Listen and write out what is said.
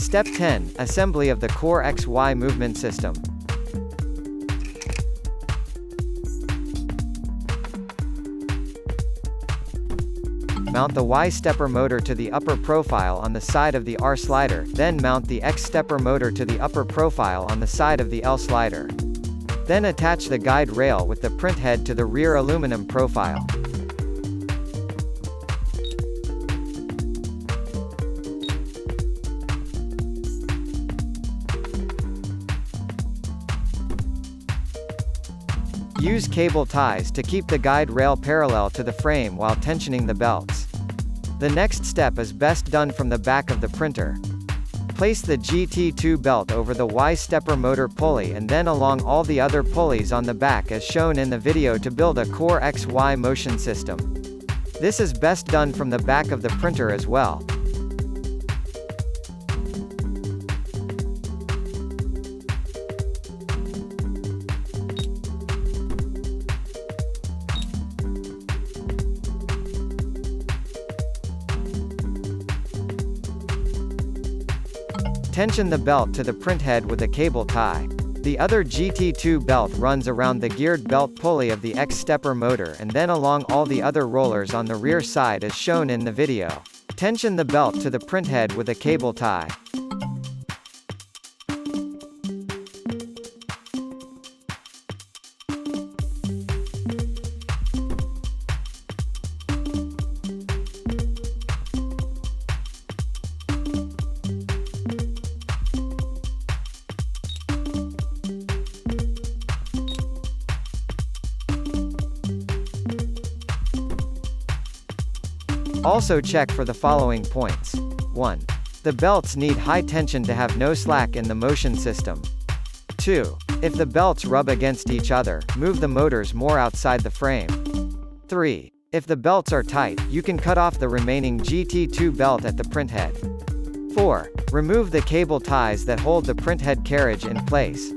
Step 10. Assembly of the core XY movement system. Mount the Y stepper motor to the upper profile on the side of the R slider, then mount the X stepper motor to the upper profile on the side of the L slider. Then attach the guide rail with the print head to the rear aluminum profile. Use cable ties to keep the guide rail parallel to the frame while tensioning the belts. The next step is best done from the back of the printer. Place the GT2 belt over the Y stepper motor pulley and then along all the other pulleys on the back as shown in the video to build a core XY motion system. This is best done from the back of the printer as well. Tension the belt to the print head with a cable tie. The other GT2 belt runs around the geared belt pulley of the X stepper motor and then along all the other rollers on the rear side as shown in the video. Tension the belt to the print head with a cable tie. Also check for the following points. 1. The belts need high tension to have no slack in the motion system. 2. If the belts rub against each other, move the motors more outside the frame. 3. If the belts are tight, you can cut off the remaining GT2 belt at the print head. 4. Remove the cable ties that hold the print head carriage in place.